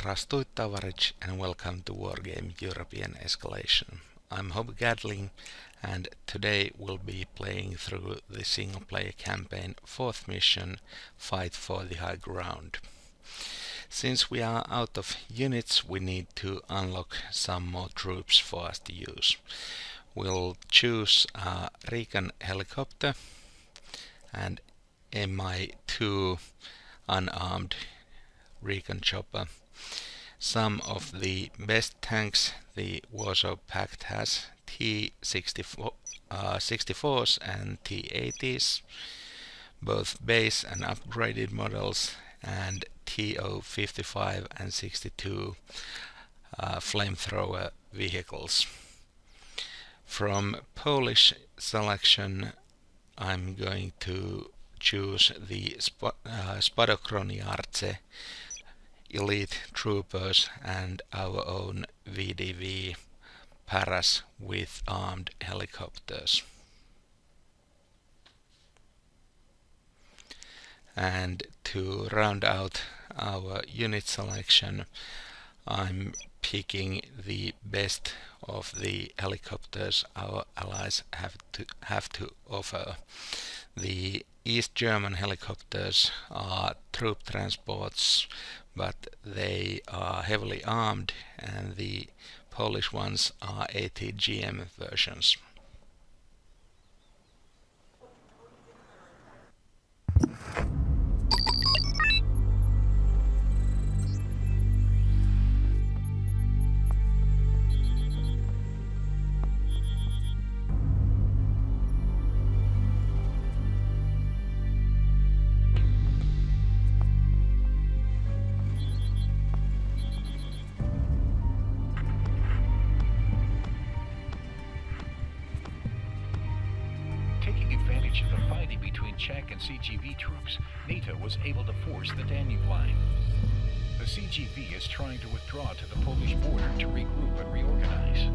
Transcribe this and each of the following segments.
Здравствуй, товарищ, and welcome to Wargame European Escalation. I'm Hobby Gatling, and today we'll be playing through the single-player campaign 4th mission, Fight for the High Ground. Since we are out of units, we need to unlock some more troops for us to use. We'll choose a recon helicopter and Mi-2 unarmed recon chopper. Some of the best tanks the Warsaw Pact has: T-64s and T-80s, both base and upgraded models, and TO-55 and 62 flamethrower vehicles. From Polish selection, I'm going to choose the Spadochroniarce elite troopers and our own VDV Paras with armed helicopters. And to round out our unit selection, I'm picking the best of the helicopters our allies have to offer. The East German helicopters are troop transports, but they are heavily armed, and the Polish ones are ATGM versions. Taking advantage of the fighting between Czech and CGV troops, NATO was able to force the Danube line. The CGV is trying to withdraw to the Polish border to regroup and reorganize.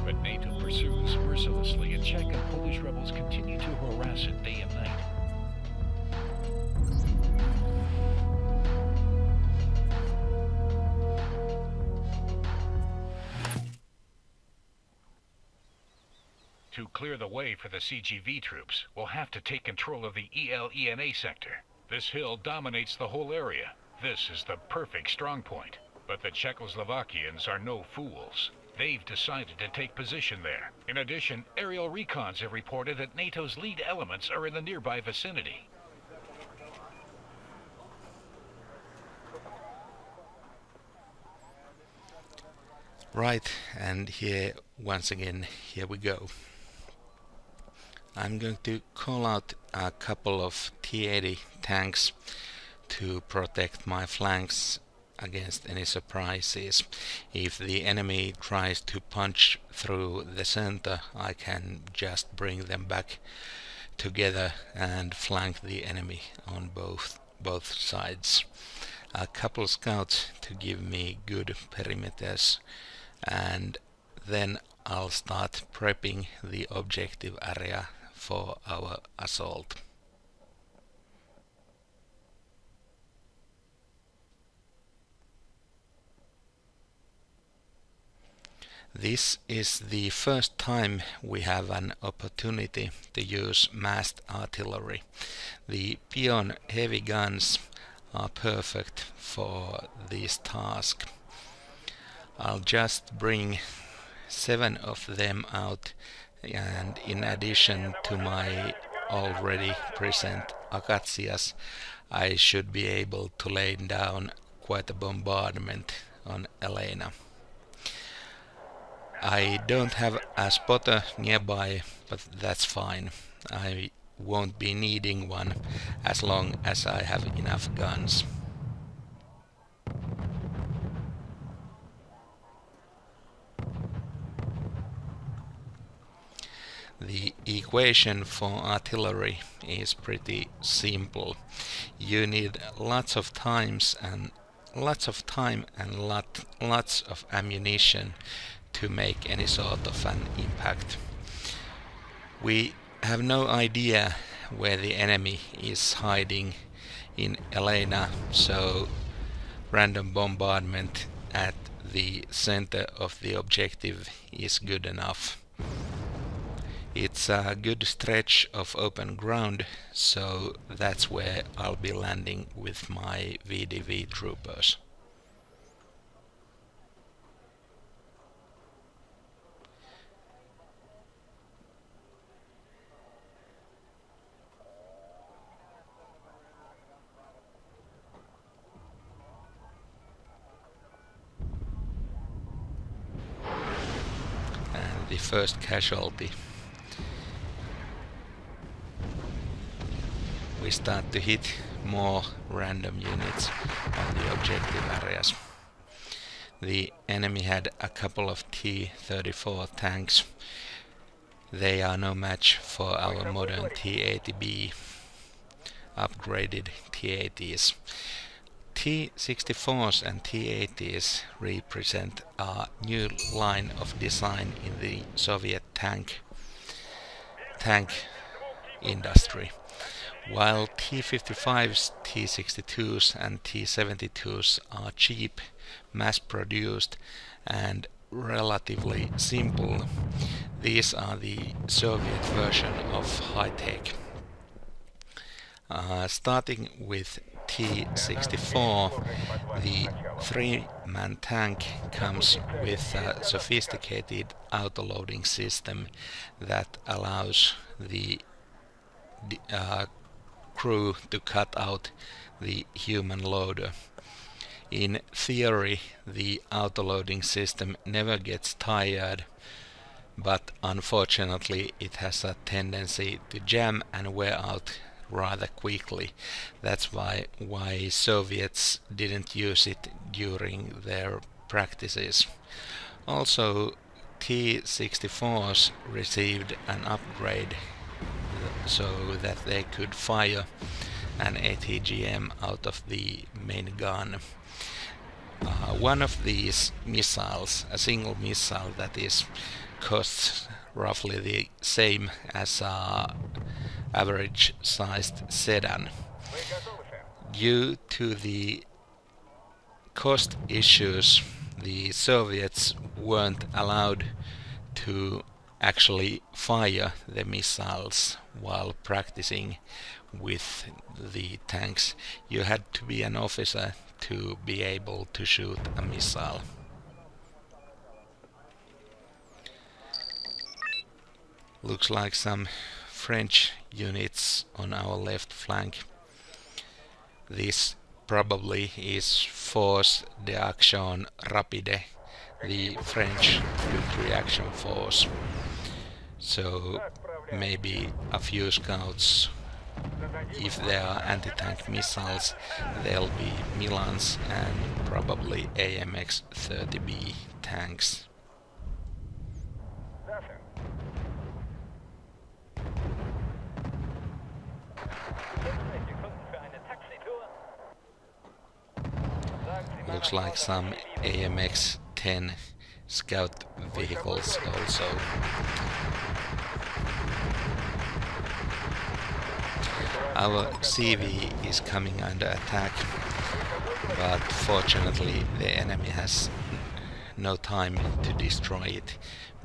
But NATO pursues mercilessly, and Czech and Polish rebels continue to harass it day and night. To clear the way for the CGV troops, we'll have to take control of the ELENA sector. This hill dominates the whole area. This is the perfect strongpoint. But the Czechoslovakians are no fools. They've decided to take position there. In addition, aerial recons have reported that NATO's lead elements are in the nearby vicinity. Right, and here once again, here we go. I'm going to call out a couple of T-80 tanks to protect my flanks against any surprises. If the enemy tries to punch through the center, I can just bring them back together and flank the enemy on both sides. A couple scouts to give me good perimeters, and then I'll start prepping the objective area for our assault. This is the first time we have an opportunity to use massed artillery. The Pion heavy guns are perfect for this task. I'll just bring 7 of them out, and in addition to my already present Acacias, I should be able to lay down quite a bombardment on ELENA. I don't have a spotter nearby, but that's fine. I won't be needing one as long as I have enough guns. The equation for artillery is pretty simple. You need lots of time and lots of ammunition to make any sort of an impact. We have no idea where the enemy is hiding in ELENA, so random bombardment at the center of the objective is good enough. It's a good stretch of open ground, so that's where I'll be landing with my VDV troopers. And the first casualty. We start to hit more random units on the objective areas. The enemy had a couple of T-34 tanks. They are no match for our modern T-80B, upgraded T-80s. T-64s and T-80s represent a new line of design in the Soviet tank industry. While T-55s, T-62s and T-72s are cheap, mass-produced and relatively simple, these are the Soviet version of high-tech. Starting with T-64, the three-man tank comes with a sophisticated autoloading system that allows the crew to cut out the human loader. In theory, the autoloading system never gets tired, but unfortunately it has a tendency to jam and wear out rather quickly. That's why Soviets didn't use it during their practices. Also, T-64s received an upgrade so that they could fire an ATGM out of the main gun. One of these missiles, a single missile that is, costs roughly the same as a average sized sedan. Due to the cost issues, the Soviets weren't allowed to actually fire the missiles while practicing with the tanks. You had to be an officer to be able to shoot a missile. Looks like some French units on our left flank. This probably is Force d'Action Rapide, the French quick reaction force. So maybe a few scouts. If there are anti-tank missiles, there'll be Milans and probably AMX-30B tanks. Looks like some AMX-10 scout vehicles also. Our CV is coming under attack, but fortunately the enemy has no time to destroy it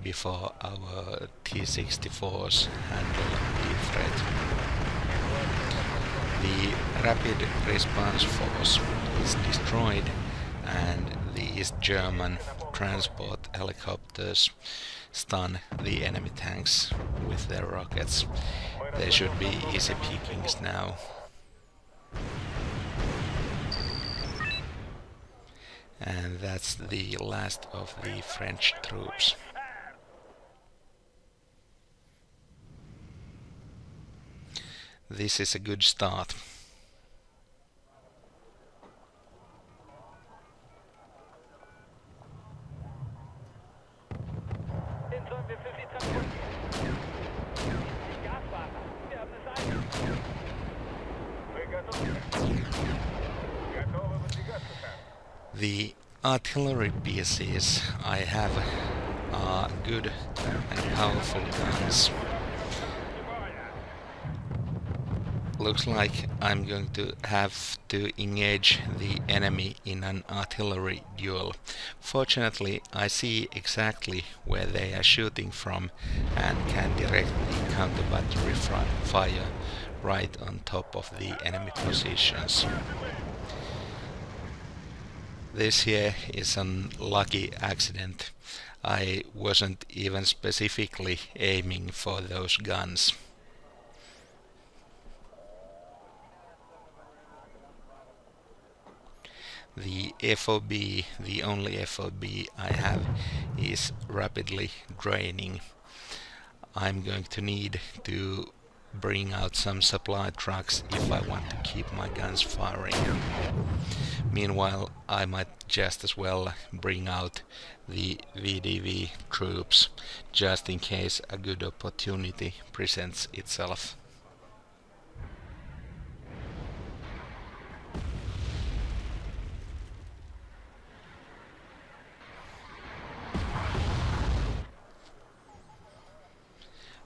before our T-64s handle the threat. The rapid response force is destroyed and these German transport helicopters stun the enemy tanks with their rockets. They should be easy pickings now. And that's the last of the French troops. This is a good start. The artillery pieces I have are good and powerful guns. Looks like I'm going to have to engage the enemy in an artillery duel. Fortunately, I see exactly where they are shooting from and can directly counter battery fire right on top of the enemy positions. This here is an lucky accident. I wasn't even specifically aiming for those guns. The FOB, the only FOB I have, is rapidly draining. I'm going to need to bring out some supply trucks if I want to keep my guns firing. Meanwhile, I might just as well bring out the VDV troops, just in case a good opportunity presents itself.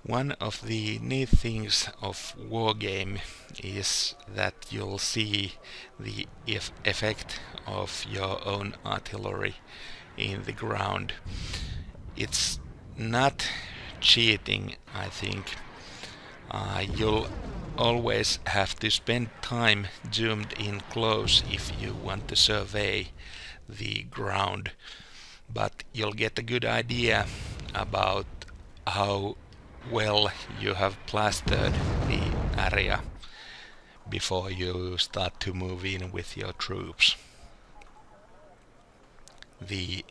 One of the neat things of Wargame is that you'll see the effect of your own artillery in the ground. It's not cheating, I think. You'll always have to spend time zoomed in close if you want to survey the ground, but you'll get a good idea about how well you have plastered the area before you start to move in with your troops. The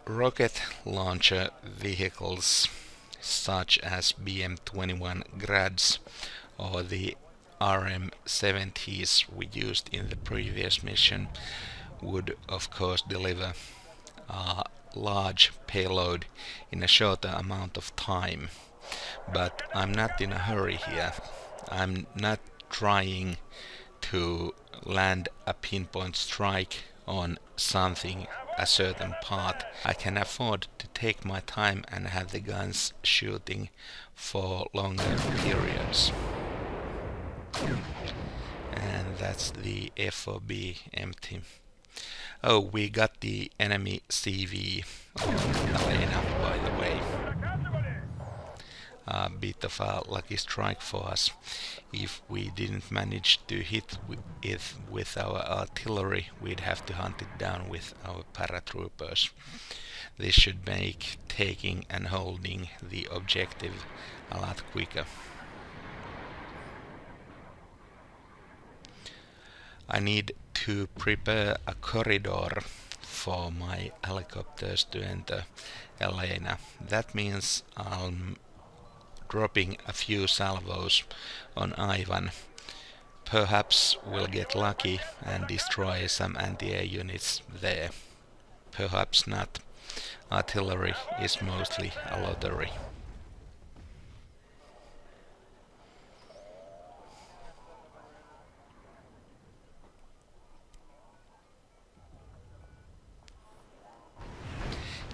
rocket launcher vehicles such as BM-21 Grads or the RM-70s we used in the previous mission would of course deliver a large payload in a shorter amount of time, but I'm not in a hurry here. I'm not trying to land a pinpoint strike on something, a certain part. I can afford to take my time and have the guns shooting for longer periods. And that's the FOB empty. Oh, we got the enemy CV on ELENA, by the way. A bit of a lucky strike for us. If we didn't manage to hit it with our artillery, we'd have to hunt it down with our paratroopers. This should make taking and holding the objective a lot quicker. I need to prepare a corridor for my helicopters to enter ELENA. That means I'm dropping a few salvos on Ivan. Perhaps we'll get lucky and destroy some anti-air units there. Perhaps not. Artillery is mostly a lottery.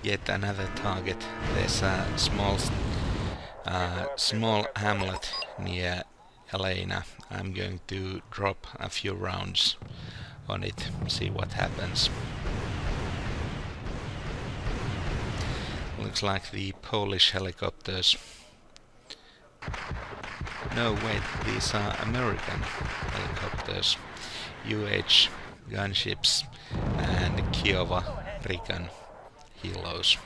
Yet another target. There's a small hamlet near ELENA. I'm going to drop a few rounds on it, see what happens. Looks like the Polish helicopters. No, wait, these are American helicopters. UH gunships and Kiowa Recon Helos.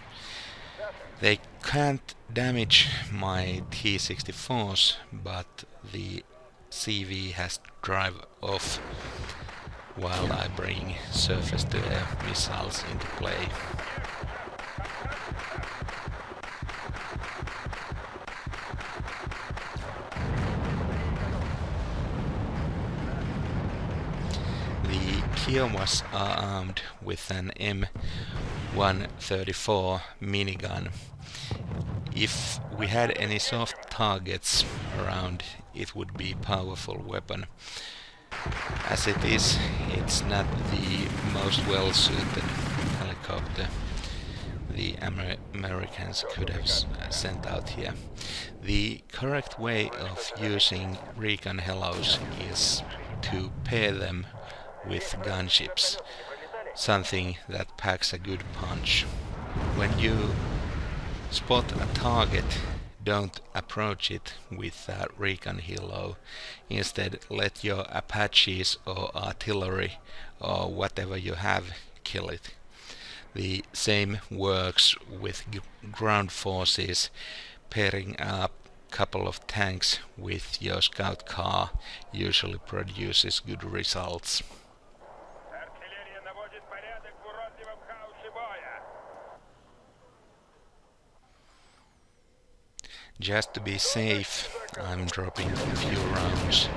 They can't damage my T-64s, but the CV has to drive off while I bring surface-to-air missiles into play. The Kiowas are armed with an M134 minigun. If we had any soft targets around, it would be a powerful weapon. As it is, it's not the most well-suited helicopter. the Americans could have sent out here. The correct way of using recon helos is to pair them with gunships, something that packs a good punch. When you spot a target, don't approach it with a recon helo. Instead, let your Apaches or artillery or whatever you have kill it. The same works with ground forces. Pairing up a couple of tanks with your scout car usually produces good results. Just to be safe, I'm dropping a few rounds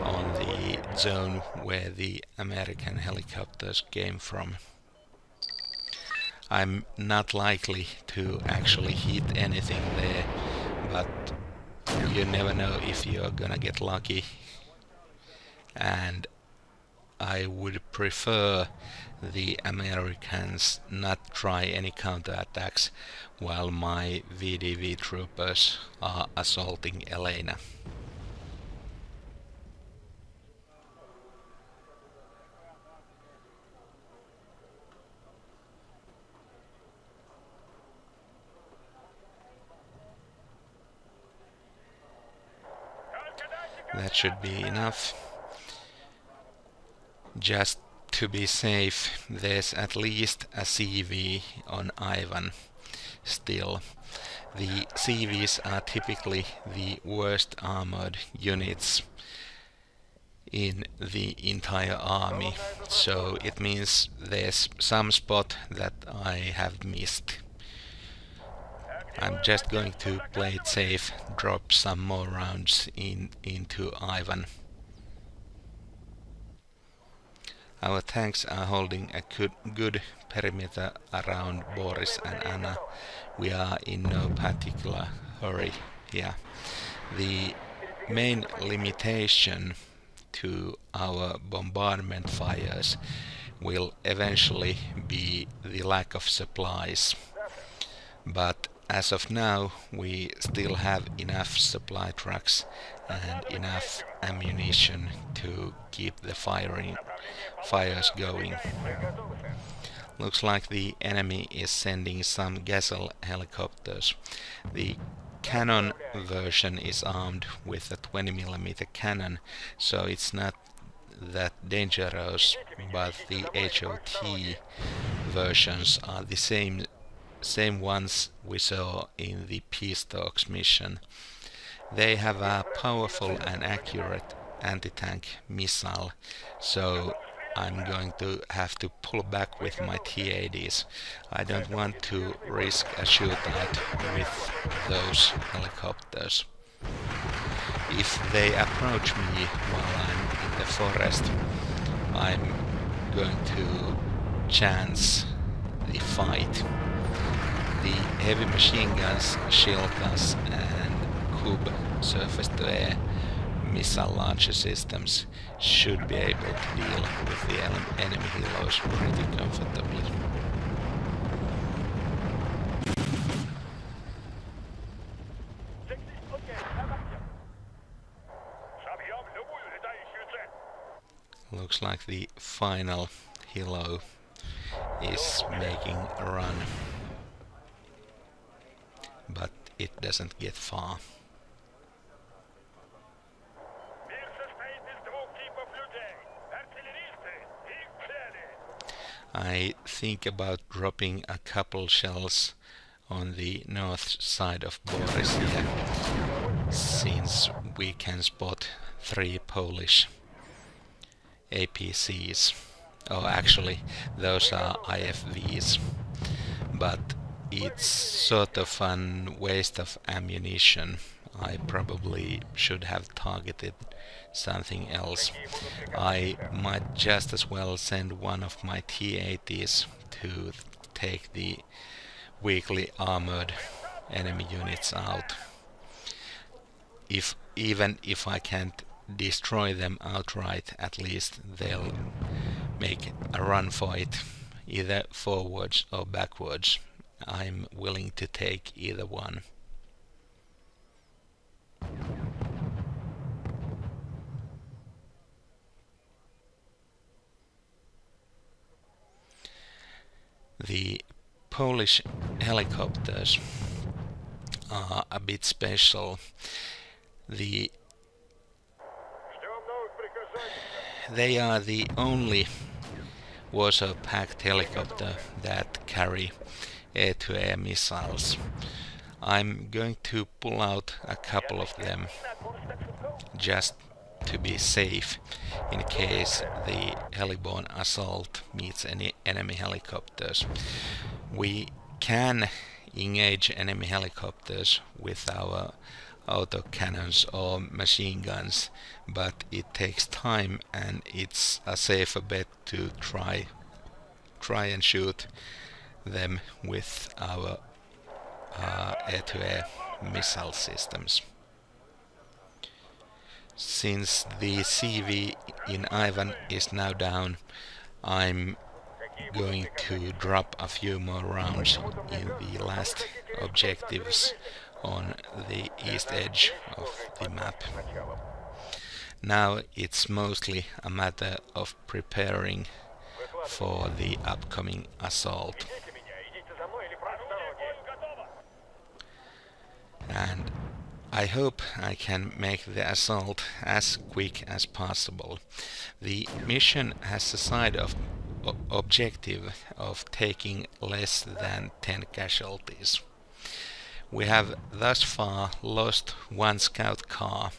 on the zone where the American helicopters came from. I'm not likely to actually hit anything there, but you never know if you're gonna get lucky, and I would prefer the Americans not try any counterattacks while my VDV troopers are assaulting ELENA. That should be enough. Just to be safe, there's at least a CV on Ivan still. The CVs are typically the worst armored units in the entire army, so it means there's some spot that I have missed. I'm just going to play it safe, drop some more rounds into Ivan. Our tanks are holding a good perimeter around Boris and Anna. We are in no particular hurry here. The main limitation to our bombardment fires will eventually be the lack of supplies, but as of now, we still have enough supply trucks and enough ammunition to keep the fires going. Looks like the enemy is sending some Gazelle helicopters. The cannon version is armed with a 20mm cannon, so it's not that dangerous, but the HOT versions are the same ones we saw in the Peace Talks mission. They have a powerful and accurate anti-tank missile, so I'm going to have to pull back with my T-80s. I don't want to risk a shootout with those helicopters. If they approach me while I'm in the forest, I'm going to chance the fight. The heavy machine guns, Shilkas and Kub surface-to-air missile launcher systems should be able to deal with the enemy helos pretty comfortably. Looks like the final helo is making a run, but it doesn't get far. I think about dropping a couple shells on the north side of Boris here, since we can spot 3 Polish APCs. Oh, actually, those are IFVs, but it's sort of a waste of ammunition. I probably should have targeted something else. I might just as well send one of my T-80s to take the weakly armored enemy units out. Even if I can't destroy them outright, at least they'll make a run for it, either forwards or backwards, I'm willing to take either one. The Polish helicopters are a bit special. They are the only Warsaw-packed helicopter that carry air-to-air missiles. I'm going to pull out a couple of them just to be safe in case the heliborne assault meets any enemy helicopters. We can engage enemy helicopters with our autocannons or machine guns, but it takes time and it's a safer bet to try and shoot them with our air-to-air missile systems. Since the CV in Ivan is now down, I'm going to drop a few more rounds in the last objectives on the east edge of the map. Now it's mostly a matter of preparing for the upcoming assault. And I hope I can make the assault as quick as possible. The mission has a side of objective of taking less than 10 casualties. We have thus far lost one scout car,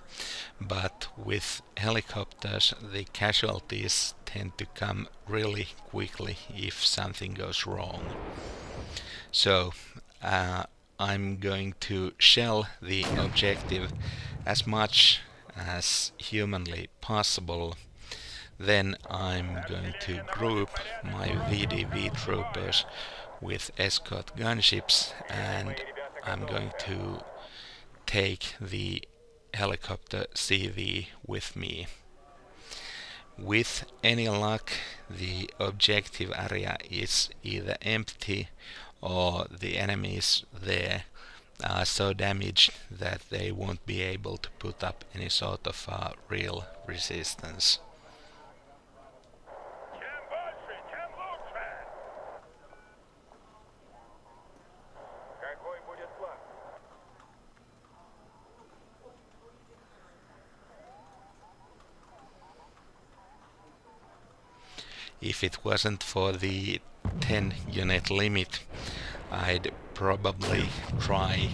but with helicopters the casualties tend to come really quickly if something goes wrong. So I'm going to shell the objective as much as humanly possible. Then I'm going to group my VDV troopers with escort gunships, and I'm going to take the helicopter CV with me. With any luck, the objective area is either empty or the enemies there are so damaged that they won't be able to put up any sort of real resistance. If it wasn't for the 10 unit limit, I'd probably try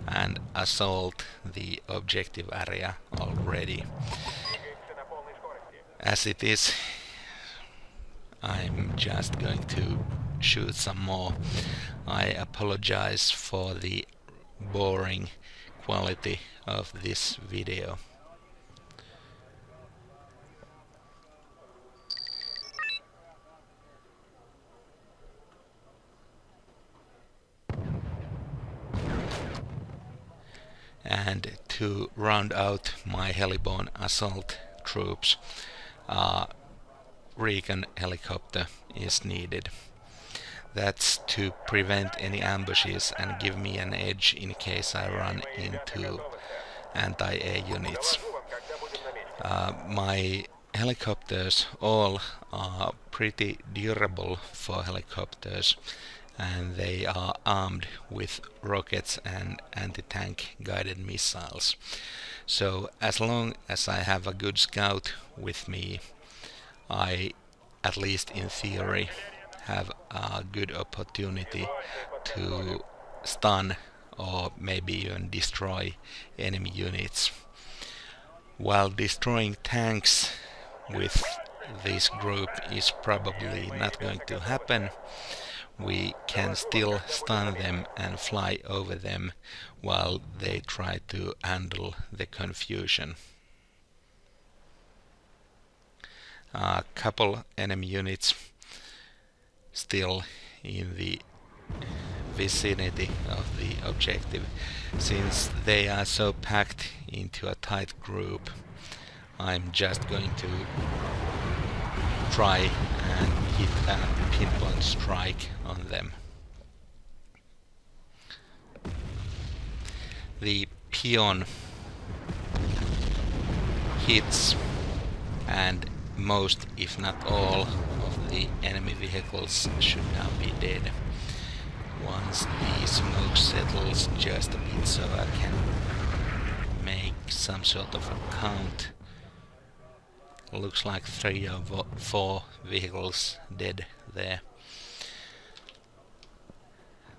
and assault the objective area already. As it is, I'm just going to shoot some more. I apologize for the boring quality of this video. And to round out my heliborne assault troops, recon helicopter is needed. That's to prevent any ambushes and give me an edge in case I run into anti-air units. My helicopters all are pretty durable for helicopters, and they are armed with rockets and anti-tank guided missiles. So as long as I have a good scout with me, I, at least in theory, have a good opportunity to stun or maybe even destroy enemy units. While destroying tanks with this group is probably not going to happen, we can still stun them and fly over them while they try to handle the confusion. A couple enemy units still in the vicinity of the objective. Since they are so packed into a tight group, I'm just going to try and hit a pinpoint strike on them. The peon hits and most, if not all, of the enemy vehicles should now be dead. Once the smoke settles just a bit so I can make some sort of a count. Looks like 3 or 4 vehicles dead there.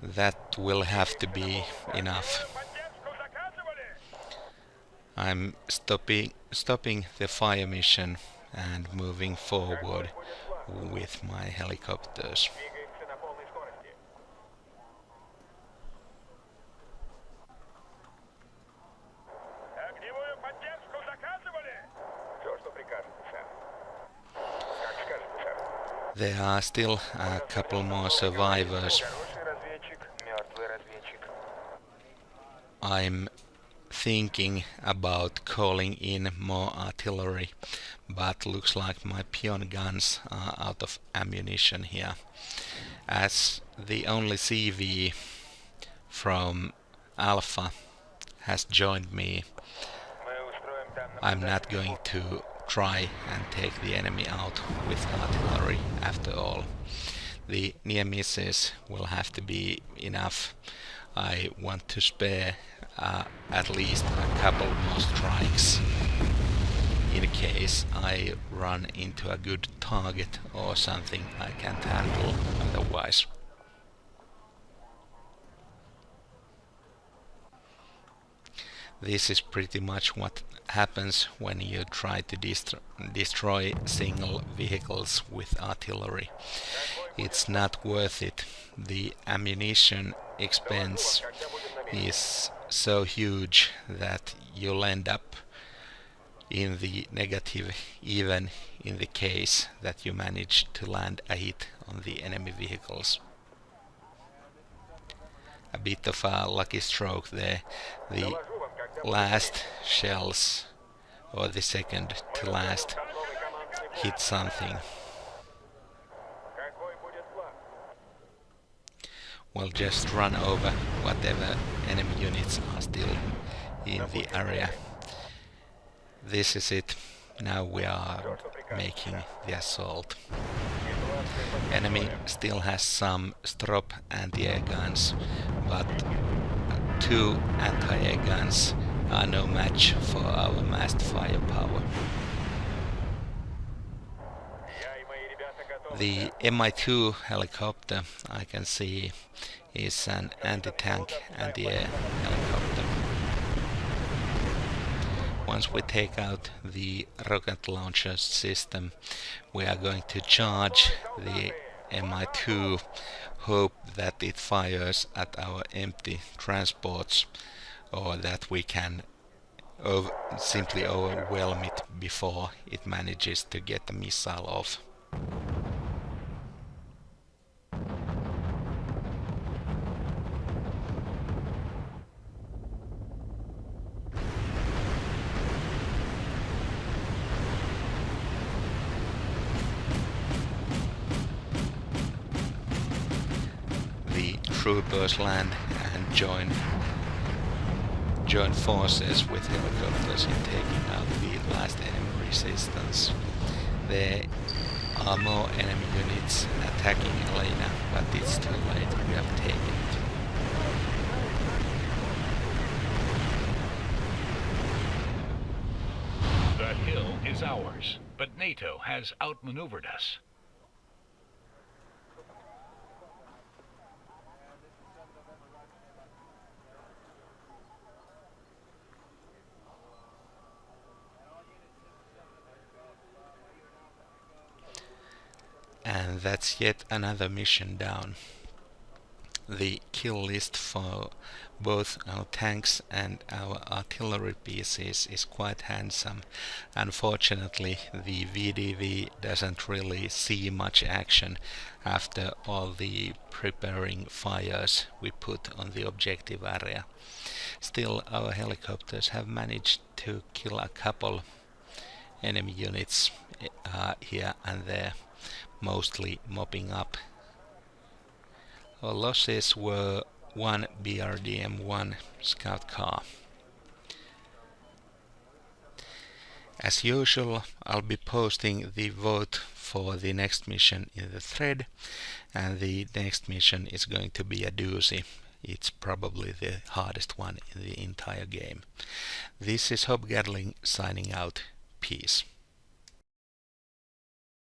That will have to be enough. I'm stopping the fire mission and moving forward with my helicopters. There are still a couple more survivors. I'm thinking about calling in more artillery, but looks like my peon guns are out of ammunition here. As the only CV from Alpha has joined me, I'm not going to try and take the enemy out with artillery after all. The near misses will have to be enough. I want to spare at least a couple more strikes in case I run into a good target or something I can't handle otherwise. This is pretty much what happens when you try to destroy single vehicles with artillery. It's not worth it. The ammunition expense is so huge that you'll end up in the negative even in the case that you manage to land a hit on the enemy vehicles. A bit of a lucky stroke there. The last shells, or the second to last, hit something. We'll just run over whatever enemy units are still in the area. This is it. Now we are making the assault. Enemy still has some Strop anti-air guns, but 2 anti-air guns are no match for our massed firepower. The Mi-2 helicopter I can see is an anti-tank, anti-air helicopter. Once we take out the rocket launcher system, we are going to charge the Mi-2, hope that it fires at our empty transports, or that we can simply overwhelm it before it manages to get a missile off. The troopers land and join forces with helicopters in taking out the last enemy resistance. There are more enemy units attacking ELENA, but it's too late, we have taken it. The hill is ours, but NATO has outmaneuvered us. And that's yet another mission down. The kill list for both our tanks and our artillery pieces is quite handsome. Unfortunately, the VDV doesn't really see much action after all the preparing fires we put on the objective area. Still, our helicopters have managed to kill a couple enemy units here and there, mostly mopping up. Our losses were one BRDM-1 scout car. As usual, I'll be posting the vote for the next mission in the thread, and the next mission is going to be a doozy. It's probably the hardest one in the entire game. This is Hob Gatling signing out. Peace.